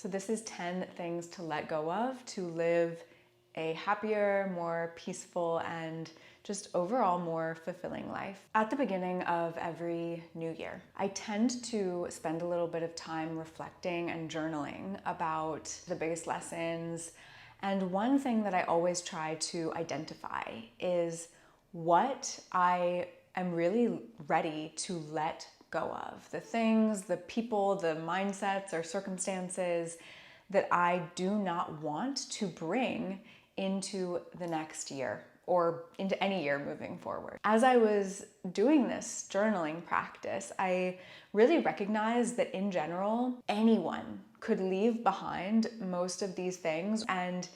So this is 10 things to let go of to live a happier, more peaceful, and just overall more fulfilling life. At the beginning of every new year, I tend to spend a little bit of time reflecting and journaling about the biggest lessons. And one thing that I always try to identify is what I am really ready to let go of. The things, the people, the mindsets or circumstances that I do not want to bring into the next year or into any year moving forward. As I was doing this journaling practice, I really recognized that in general, anyone could leave behind most of these things, and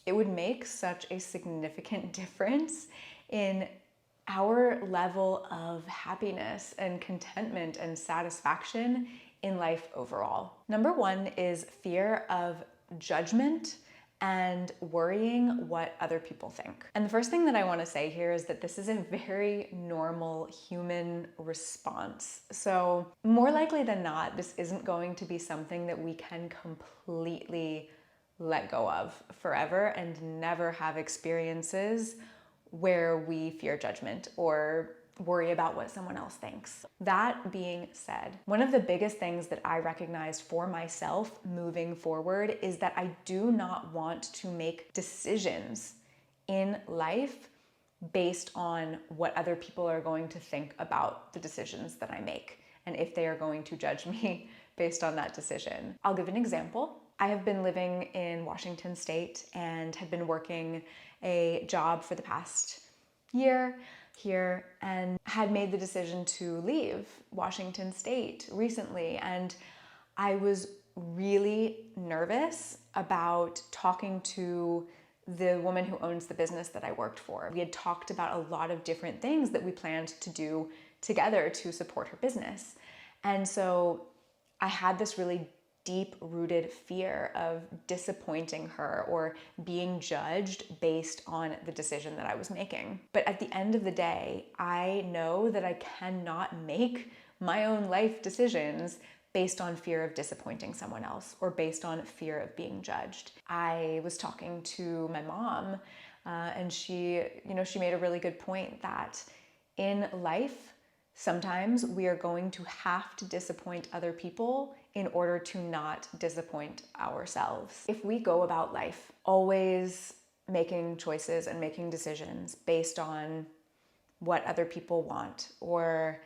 it would make such a significant difference in our level of happiness and contentment and satisfaction in life overall. Number one is fear of judgment and worrying what other people think. And the first thing that I want to say here is that this is a very normal human response. So more likely than not, this isn't going to be something that we can completely let go of forever and never have experiences where we fear judgment or worry about what someone else thinks. That being said, one of the biggest things that I recognized for myself moving forward is that I do not want to make decisions in life based on what other people are going to think about the decisions that I make and if they are going to judge me based on that decision. I'll give an example. I have been living in Washington State and had been working a job for the past year here and had made the decision to leave Washington State recently. And I was really nervous about talking to the woman who owns the business that I worked for. We had talked about a lot of different things that we planned to do together to support her business. And so I had this really deep-rooted fear of disappointing her or being judged based on the decision that I was making. But at the end of the day, I know that I cannot make my own life decisions based on fear of disappointing someone else or based on fear of being judged. I was talking to my mom and she made a really good point that in life, sometimes we are going to have to disappoint other people in order to not disappoint ourselves. If we go about life always making choices and making decisions based on what other people want or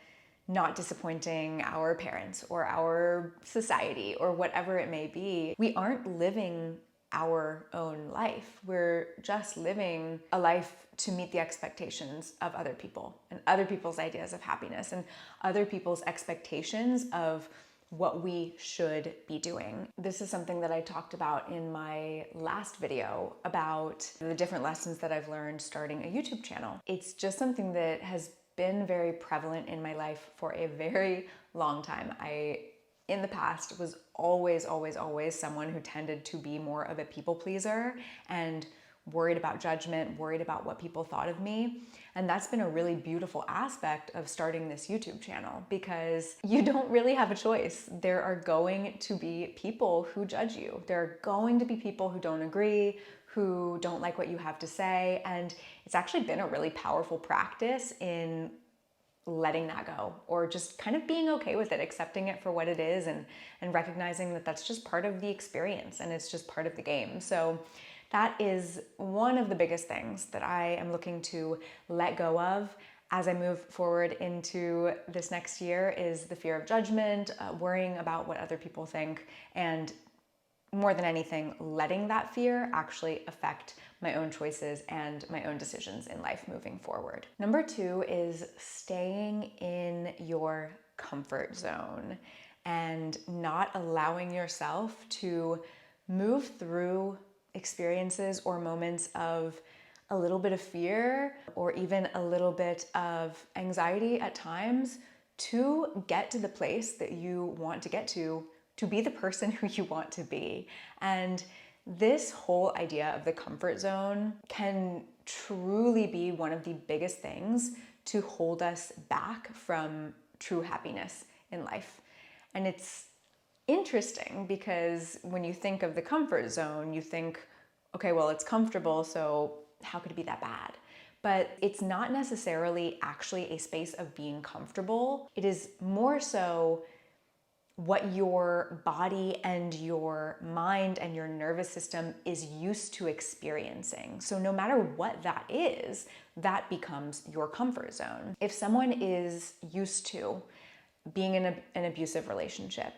not disappointing our parents or our society or whatever it may be, we aren't living our own life. We're just living a life to meet the expectations of other people and other people's ideas of happiness and other people's expectations of what we should be doing. This is something that I talked about in my last video about the different lessons that I've learned starting a YouTube channel. It's just something that has been very prevalent in my life for a very long time. In the past, was always someone who tended to be more of a people pleaser and worried about judgment, worried about what people thought of me. And that's been a really beautiful aspect of starting this YouTube channel because you don't really have a choice. There are going to be people who judge you. There are going to be people who don't agree, who don't like what you have to say. And it's actually been a really powerful practice in letting that go or just kind of being okay with it, accepting it for what it is and recognizing that that's just part of the experience and it's just part of the game. So that is one of the biggest things that I am looking to let go of as I move forward into this next year is the fear of judgment, worrying about what other people think, and more than anything, letting that fear actually affect my own choices and my own decisions in life moving forward. Number two is staying in your comfort zone and not allowing yourself to move through experiences or moments of a little bit of fear or even a little bit of anxiety at times to get to the place that you want to get to be the person who you want to be. And this whole idea of the comfort zone can truly be one of the biggest things to hold us back from true happiness in life. And it's interesting because when you think of the comfort zone, you think, okay, well, it's comfortable, so how could it be that bad? But it's not necessarily actually a space of being comfortable. It is more so what your body and your mind and your nervous system is used to experiencing. So no matter what that is, that becomes your comfort zone. If someone is used to being in an abusive relationship,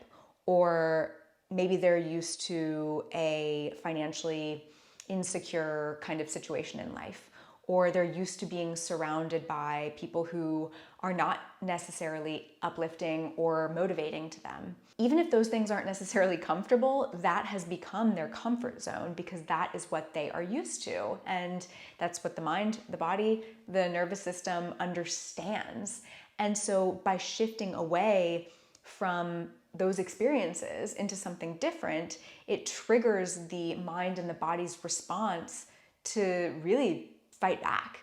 or maybe they're used to a financially insecure kind of situation in life, or they're used to being surrounded by people who are not necessarily uplifting or motivating to them. Even if those things aren't necessarily comfortable, that has become their comfort zone because that is what they are used to. And that's what the mind, the body, the nervous system understands. And so by shifting away from those experiences into something different, it triggers the mind and the body's response to really fight back,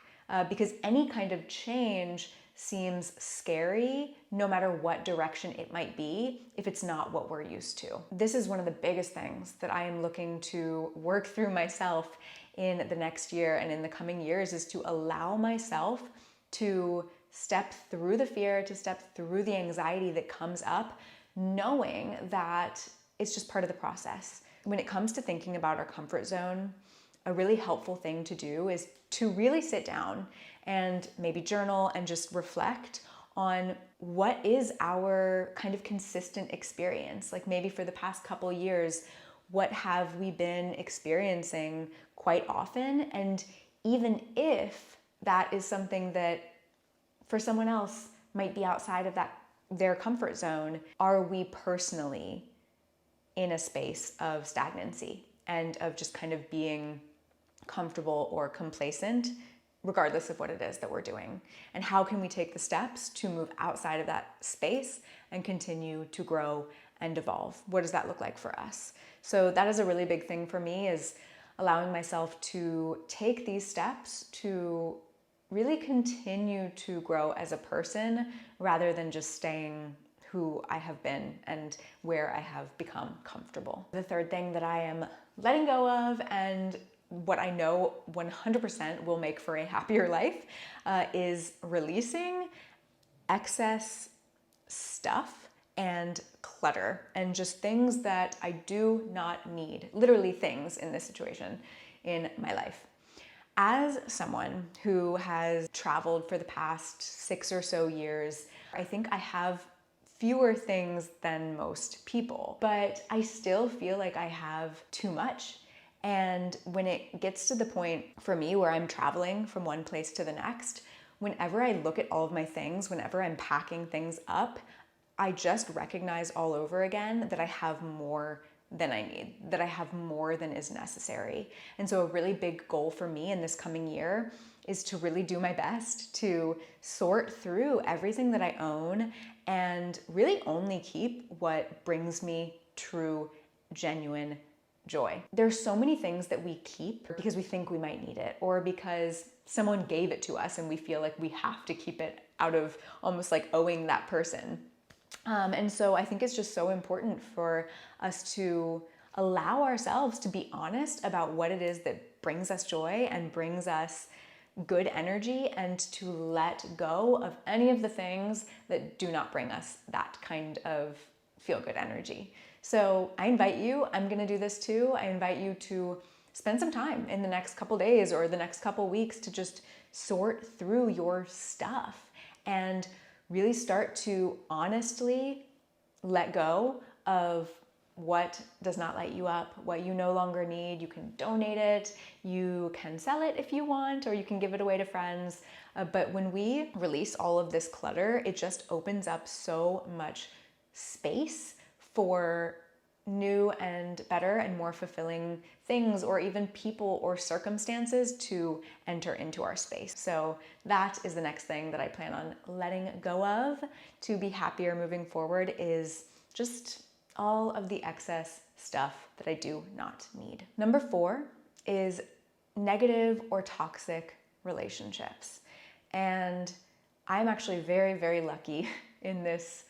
because any kind of change seems scary no matter what direction it might be if it's not what we're used to. This is one of the biggest things that I am looking to work through myself in the next year and in the coming years, is to allow myself to step through the fear, to step through the anxiety that comes up, knowing that it's just part of the process. When it comes to thinking about our comfort zone, a really helpful thing to do is to really sit down and maybe journal and just reflect on what is our kind of consistent experience. Like maybe for the past couple years, what have we been experiencing quite often? And even if that is something that for someone else might be outside of their comfort zone, are we personally in a space of stagnancy and of just kind of being comfortable or complacent, regardless of what it is that we're doing? And how can we take the steps to move outside of that space and continue to grow and evolve? What does that look like for us? So that is a really big thing for me, is allowing myself to take these steps to really continue to grow as a person rather than just staying who I have been and where I have become comfortable. The third thing that I am letting go of, and what I know 100% will make for a happier life, is releasing excess stuff and clutter and just things that I do not need, literally things in this situation in my life. As someone who has traveled for the past 6 or so years, I think I have fewer things than most people, but I still feel like I have too much. And when it gets to the point for me where I'm traveling from one place to the next, whenever I look at all of my things, whenever I'm packing things up, I just recognize all over again that I have more than I need, that I have more than is necessary. And so a really big goal for me in this coming year is to really do my best to sort through everything that I own and really only keep what brings me true, genuine joy. There's so many things that we keep because we think we might need it, or because someone gave it to us and we feel like we have to keep it out of almost like owing that person. And so I think it's just so important for us to allow ourselves to be honest about what it is that brings us joy and brings us good energy, and to let go of any of the things that do not bring us that kind of feel-good energy. So I invite you, I'm gonna do this too, I invite you to spend some time in the next couple days or the next couple weeks to just sort through your stuff and really start to honestly let go of what does not light you up, what you no longer need. You can donate it, you can sell it if you want, or you can give it away to friends. But when we release all of this clutter, it just opens up so much space for new and better and more fulfilling things, or even people or circumstances to enter into our space. So that is the next thing that I plan on letting go of to be happier moving forward, is just all of the excess stuff that I do not need. Number 4 is negative or toxic relationships. And I'm actually very, very lucky in this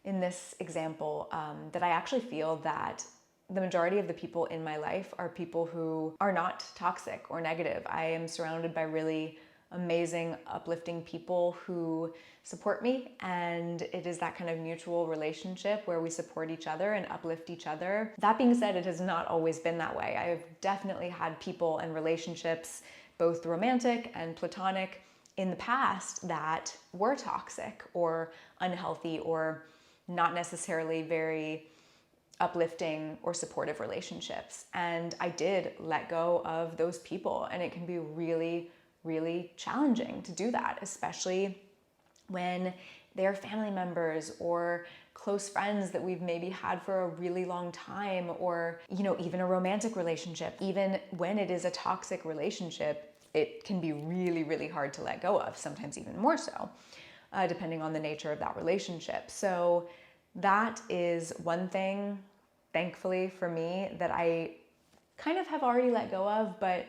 in this example that I actually feel that the majority of the people in my life are people who are not toxic or negative. I am surrounded by really amazing, uplifting people who support me, and it is that kind of mutual relationship where we support each other and uplift each other. That being said, it has not always been that way. I have definitely had people and relationships, both romantic and platonic, in the past that were toxic or unhealthy or not necessarily very uplifting or supportive relationships. And I did let go of those people, and it can be really, really challenging to do that, especially when they're family members or close friends that we've maybe had for a really long time, or, you know, even a romantic relationship. Even when it is a toxic relationship, it can be really, really hard to let go of, sometimes even more so, depending on the nature of that relationship. So that is one thing, thankfully for me, that I kind of have already let go of, but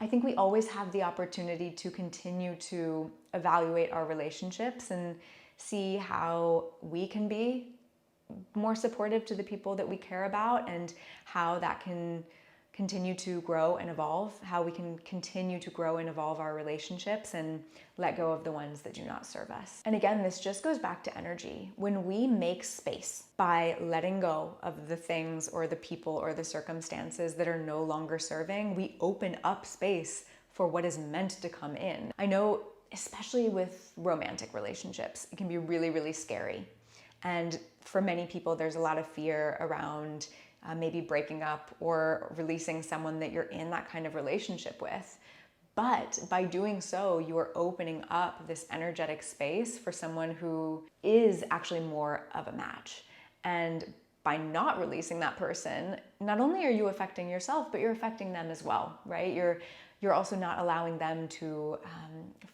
I think we always have the opportunity to continue to evaluate our relationships and see how we can be more supportive to the people that we care about, and how that can continue to grow and evolve, how we can continue to grow and evolve our relationships and let go of the ones that do not serve us. And again, this just goes back to energy. When we make space by letting go of the things or the people or the circumstances that are no longer serving, we open up space for what is meant to come in. I know, especially with romantic relationships, it can be really, really scary. And for many people, there's a lot of fear around maybe breaking up or releasing someone that you're in that kind of relationship with. But by doing so, you are opening up this energetic space for someone who is actually more of a match. And by not releasing that person, not only are you affecting yourself, but you're affecting them as well, right? You're also not allowing them to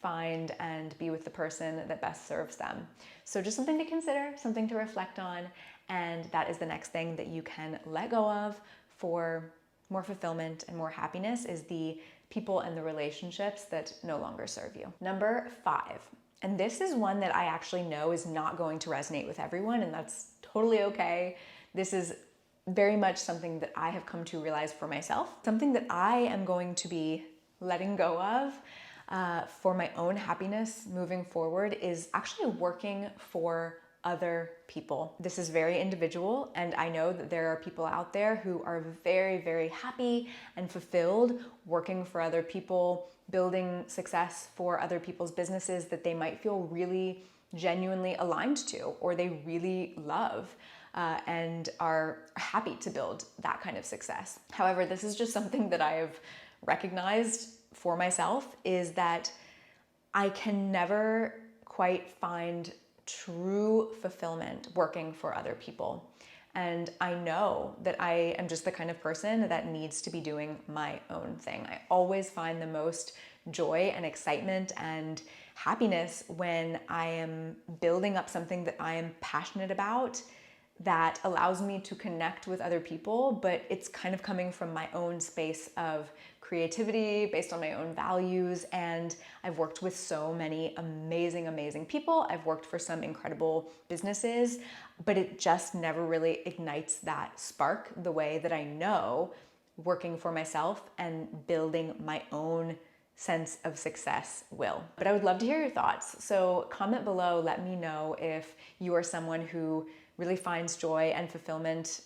find and be with the person that best serves them. So just something to consider, something to reflect on, and that is the next thing that you can let go of for more fulfillment and more happiness, is the people and the relationships that no longer serve you. Number 5, and this is one that I actually know is not going to resonate with everyone, and that's totally okay. This is very much something that I have come to realize for myself, something that I am going to be letting go of for my own happiness moving forward, is actually working for other people. This is very individual, and I know that there are people out there who are very, very happy and fulfilled working for other people, building success for other people's businesses that they might feel really genuinely aligned to, or they really love. And are happy to build that kind of success. However, this is just something that I have recognized for myself, is that I can never quite find true fulfillment working for other people. And I know that I am just the kind of person that needs to be doing my own thing. I always find the most joy and excitement and happiness when I am building up something that I am passionate about, that allows me to connect with other people, but it's kind of coming from my own space of creativity based on my own values. And I've worked with so many amazing, amazing people. I've worked for some incredible businesses, but it just never really ignites that spark the way that I know working for myself and building my own sense of success will. But I would love to hear your thoughts. So comment below, let me know if you are someone who really finds joy and fulfillment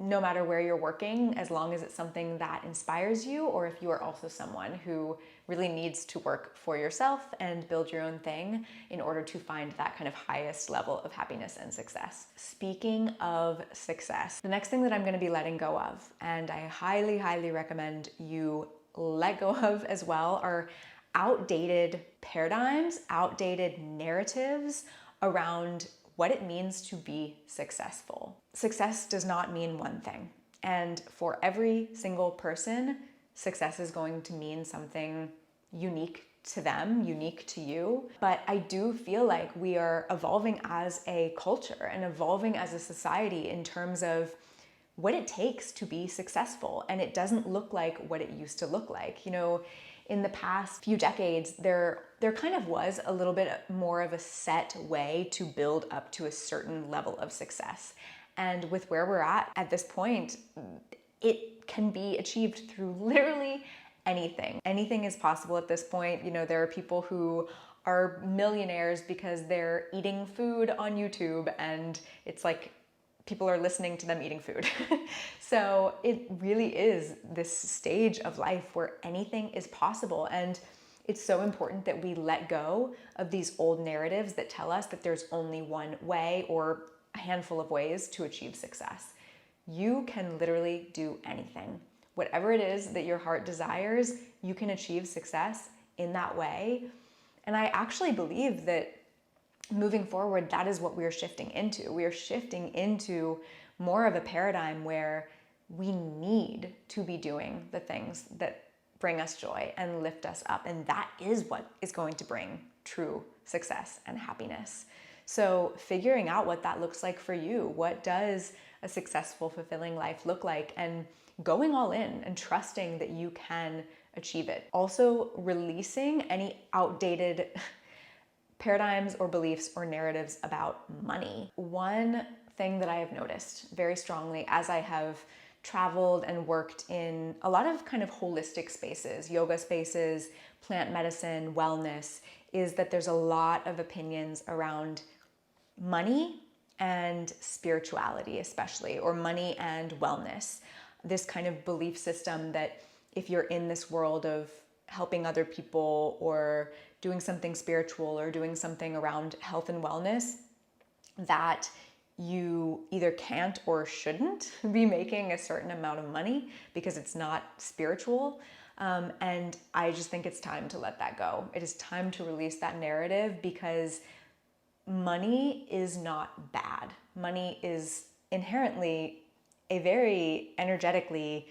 no matter where you're working, as long as it's something that inspires you, or if you are also someone who really needs to work for yourself and build your own thing in order to find that kind of highest level of happiness and success. Speaking of success, the next thing that I'm going to be letting go of, and I highly, highly recommend you let go of as well, are outdated paradigms, outdated narratives around what it means to be successful. Success does not mean one thing. And for every single person, success is going to mean something unique to them, unique to you. But I do feel like we are evolving as a culture and evolving as a society in terms of what it takes to be successful. And it doesn't look like what it used to look like. You know, In the past few decades, there kind of was a little bit more of a set way to build up to a certain level of success. And with where we're at this point, it can be achieved through literally anything. Anything is possible at this point. You know, there are people who are millionaires because they're eating food on YouTube and it's like people are listening to them eating food. So it really is this stage of life where anything is possible. And it's so important that we let go of these old narratives that tell us that there's only one way or a handful of ways to achieve success. You can literally do anything. Whatever it is that your heart desires, you can achieve success in that way. And I actually believe that moving forward, that is what we are shifting into. We are shifting into more of a paradigm where we need to be doing the things that bring us joy and lift us up. And that is what is going to bring true success and happiness. So figuring out what that looks like for you, what does a successful, fulfilling life look like, and going all in and trusting that you can achieve it. Also releasing any outdated paradigms or beliefs or narratives about money. One thing that I have noticed very strongly as I have traveled and worked in a lot of kind of holistic spaces, yoga spaces, plant medicine, wellness, is that there's a lot of opinions around money and spirituality, especially, or money and wellness. This kind of belief system that if you're in this world of helping other people or doing something spiritual or doing something around health and wellness, that you either can't or shouldn't be making a certain amount of money because it's not spiritual. And I just think it's time to let that go. It is time to release that narrative because money is not bad. Money is inherently a very energetically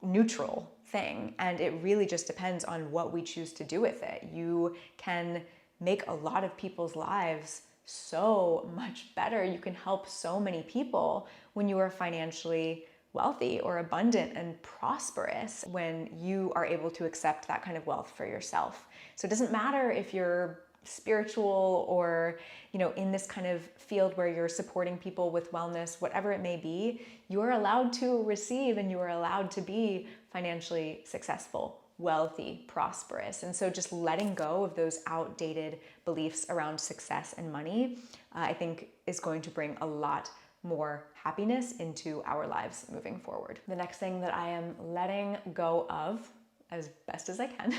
neutral thing, and it really just depends on what we choose to do with it. You can make a lot of people's lives so much better. You can help so many people when you are financially wealthy or abundant and prosperous, when you are able to accept that kind of wealth for yourself. So it doesn't matter if you're spiritual or, you know, in this kind of field where you're supporting people with wellness, whatever it may be, you are allowed to receive and you are allowed to be financially successful, wealthy, prosperous. And so just letting go of those outdated beliefs around success and money, I think is going to bring a lot more happiness into our lives moving forward. The next thing that I am letting go of as best as I can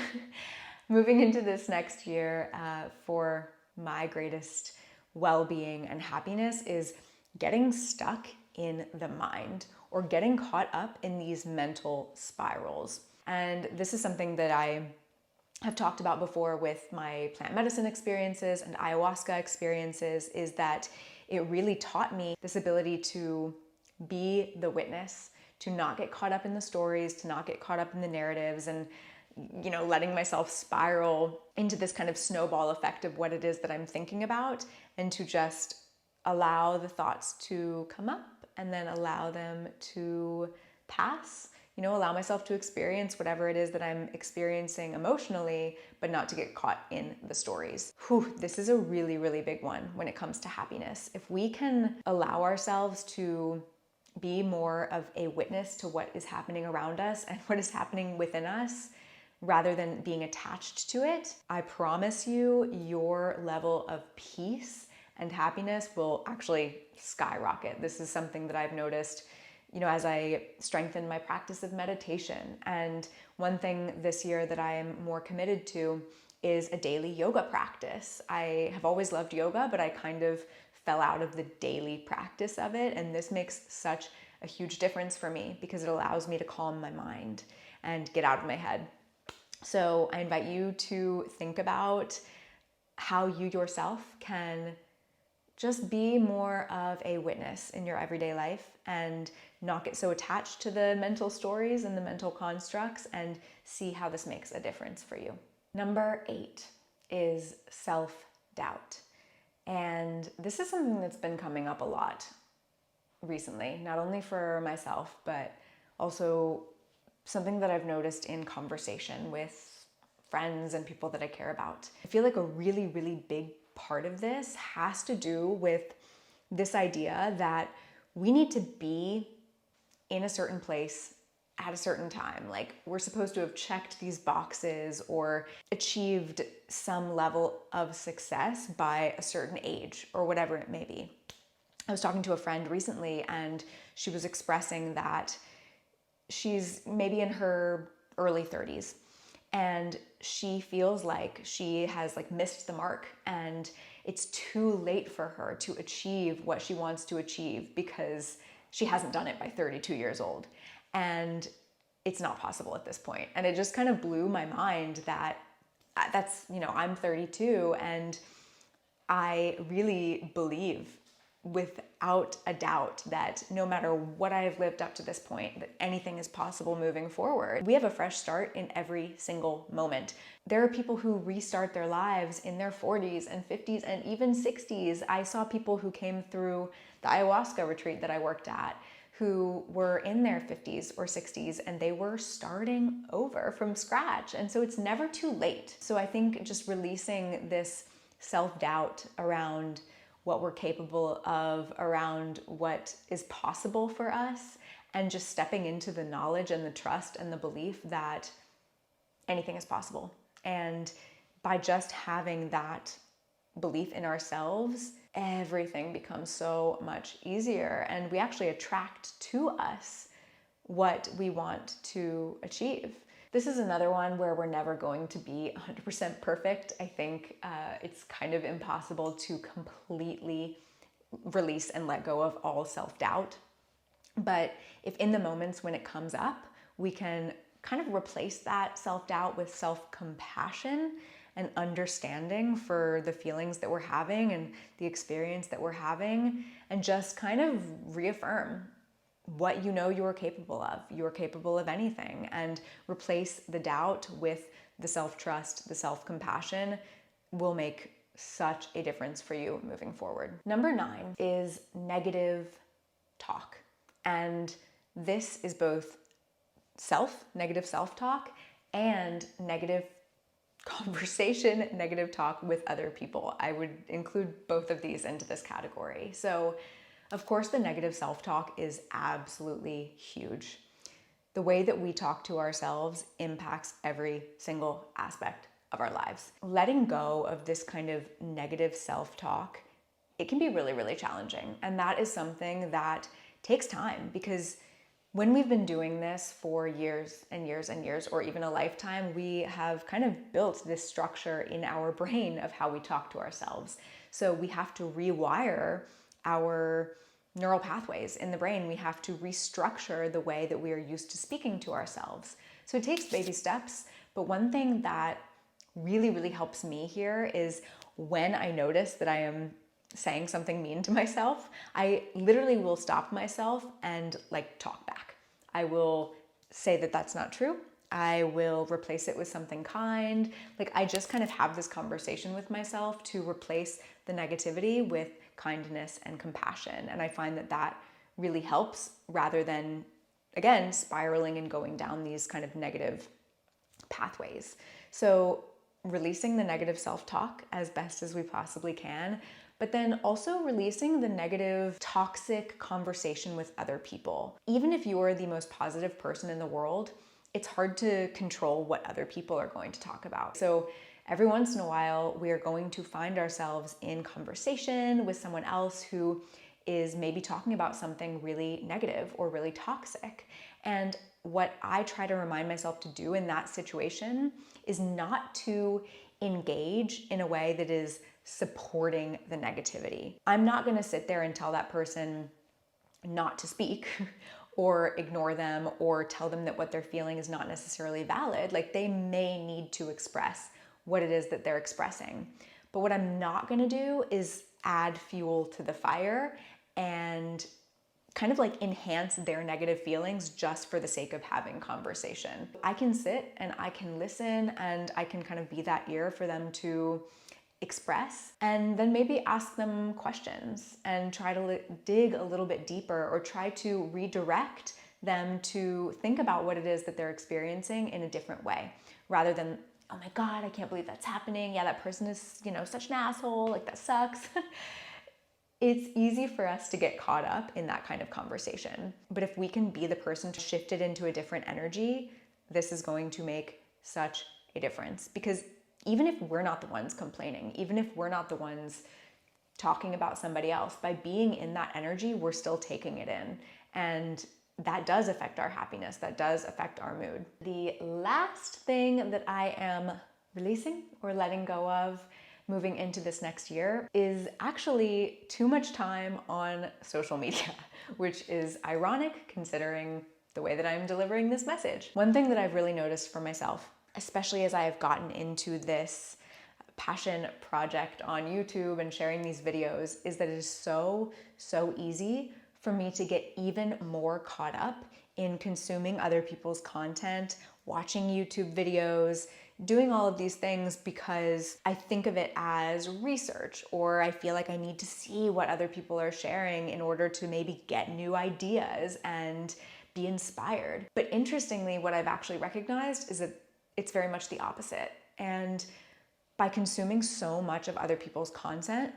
moving into this next year for my greatest well-being and happiness is getting stuck in the mind or getting caught up in these mental spirals. And this is something that I have talked about before with my plant medicine experiences and ayahuasca experiences, is that it really taught me this ability to be the witness, to not get caught up in the stories, to not get caught up in the narratives, and letting myself spiral into this kind of snowball effect of what it is that I'm thinking about, and to just allow the thoughts to come up and then allow them to pass. Allow myself to experience whatever it is that I'm experiencing emotionally, but not to get caught in the stories. This is a really, really big one when it comes to happiness. If we can allow ourselves to be more of a witness to what is happening around us and what is happening within us, rather than being attached to it, I promise you, your level of peace and happiness will actually skyrocket. This is something that I've noticed as I strengthen my practice of meditation. And one thing this year that I am more committed to is a daily yoga practice. I have always loved yoga, but I kind of fell out of the daily practice of it. And this makes such a huge difference for me because it allows me to calm my mind and get out of my head. So I invite you to think about how you yourself can just be more of a witness in your everyday life and not get so attached to the mental stories and the mental constructs, and see how this makes a difference for you. Number 8 is self-doubt. And this is something that's been coming up a lot recently, not only for myself, but also something that I've noticed in conversation with friends and people that I care about. I feel like a really, really big part of this has to do with this idea that we need to be in a certain place at a certain time. Like we're supposed to have checked these boxes or achieved some level of success by a certain age or whatever it may be. I was talking to a friend recently and she was expressing that she's maybe in her early 30s and she feels like she has like missed the mark and it's too late for her to achieve what she wants to achieve because she hasn't done it by 32 years old. And it's not possible at this point. And it just kind of blew my mind that that's, I'm 32 and I really believe without a doubt that no matter what I've lived up to this point, that anything is possible moving forward. We have a fresh start in every single moment. There are people who restart their lives in their 40s and 50s and even 60s. I saw people who came through the ayahuasca retreat that I worked at who were in their 50s or 60s and they were starting over from scratch. And so it's never too late. So I think just releasing this self-doubt around what we're capable of, around what is possible for us, and just stepping into the knowledge and the trust and the belief that anything is possible. And by just having that belief in ourselves, everything becomes so much easier and we actually attract to us what we want to achieve. This is another one where we're never going to be 100% perfect. I think it's kind of impossible to completely release and let go of all self-doubt. But if in the moments when it comes up, we can kind of replace that self-doubt with self-compassion and understanding for the feelings that we're having and the experience that we're having, and just kind of reaffirm what you're capable of. You're capable of anything, and replace the doubt with the self-trust, the self-compassion will make such a difference for you moving forward. Number 9 is negative talk. And this is both negative self-talk and negative conversation, negative talk with other people. I would include both of these into this category. So of course, the negative self-talk is absolutely huge. The way that we talk to ourselves impacts every single aspect of our lives. Letting go of this kind of negative self-talk, it can be really, really challenging. And that is something that takes time, because when we've been doing this for years and years and years, or even a lifetime, we have kind of built this structure in our brain of how we talk to ourselves. So we have to rewire our neural pathways in the brain. We have to restructure the way that we are used to speaking to ourselves. So it takes baby steps, but one thing that really, really helps me here is when I notice that I am saying something mean to myself, I literally will stop myself and talk back. I will say that that's not true. I will replace it with something kind. I just kind of have this conversation with myself to replace the negativity with kindness and compassion. And I find that that really helps, rather than, again, spiraling and going down these kind of negative pathways. So releasing the negative self-talk as best as we possibly can, but then also releasing the negative, toxic conversation with other people. Even if you're the most positive person in the world, it's hard to control what other people are going to talk about. So every once in a while, we are going to find ourselves in conversation with someone else who is maybe talking about something really negative or really toxic. And what I try to remind myself to do in that situation is not to engage in a way that is supporting the negativity. I'm not going to sit there and tell that person not to speak or ignore them or tell them that what they're feeling is not necessarily valid. They may need to express what it is that they're expressing. But what I'm not going to do is add fuel to the fire and kind of enhance their negative feelings just for the sake of having conversation. I can sit and I can listen and I can kind of be that ear for them to express, and then maybe ask them questions and try to dig a little bit deeper, or try to redirect them to think about what it is that they're experiencing in a different way, rather than oh my God, I can't believe that's happening. Yeah, that person is, such an asshole. Like, that sucks. It's easy for us to get caught up in that kind of conversation. But if we can be the person to shift it into a different energy, this is going to make such a difference. Because even if we're not the ones complaining, even if we're not the ones talking about somebody else, by being in that energy, we're still taking it in. And that does affect our happiness. That does affect our mood. The last thing that I am releasing or letting go of moving into this next year is actually too much time on social media, which is ironic considering the way that I'm delivering this message. One thing that I've really noticed for myself, especially as I have gotten into this passion project on YouTube and sharing these videos, is that it is so easy for me to get even more caught up in consuming other people's content, watching YouTube videos, doing all of these things because I think of it as research, or I feel like I need to see what other people are sharing in order to maybe get new ideas and be inspired. But interestingly, what I've actually recognized is that it's very much the opposite. And by consuming so much of other people's content,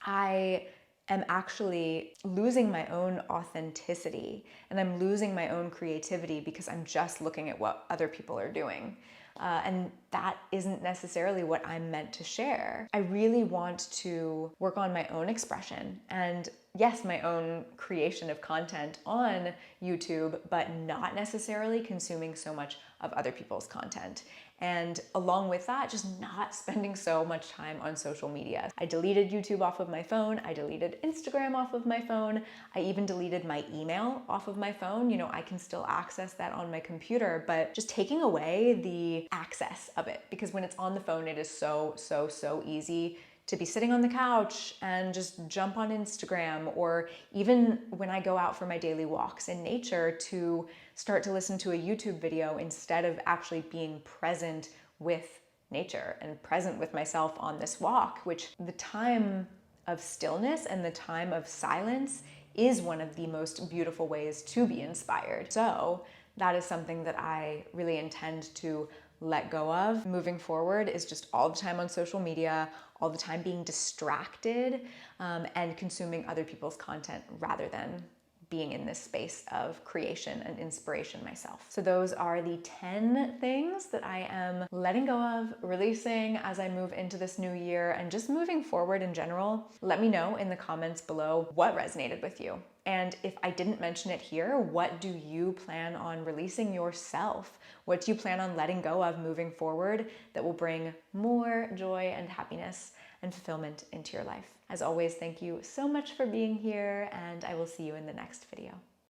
I am actually losing my own authenticity and I'm losing my own creativity because I'm just looking at what other people are doing. And that isn't necessarily what I'm meant to share. I really want to work on my own expression and, yes, my own creation of content on YouTube, but not necessarily consuming so much of other people's content. And along with that, just not spending so much time on social media. I deleted YouTube off of my phone. I deleted Instagram off of my phone. I even deleted my email off of my phone. I can still access that on my computer, but just taking away the access of it, because when it's on the phone, it is so easy to be sitting on the couch and just jump on Instagram, or even when I go out for my daily walks in nature, to start to listen to a YouTube video instead of actually being present with nature and present with myself on this walk, which the time of stillness and the time of silence is one of the most beautiful ways to be inspired. So that is something that I really intend to let go of moving forward, is just all the time on social media, all the time being distracted and consuming other people's content rather than being in this space of creation and inspiration myself. So those are the 10 things that I am letting go of, releasing as I move into this new year and just moving forward in general. Let me know in the comments below what resonated with you. And if I didn't mention it here, what do you plan on releasing yourself? What do you plan on letting go of moving forward that will bring more joy and happiness and fulfillment into your life? As always, thank you so much for being here, and I will see you in the next video.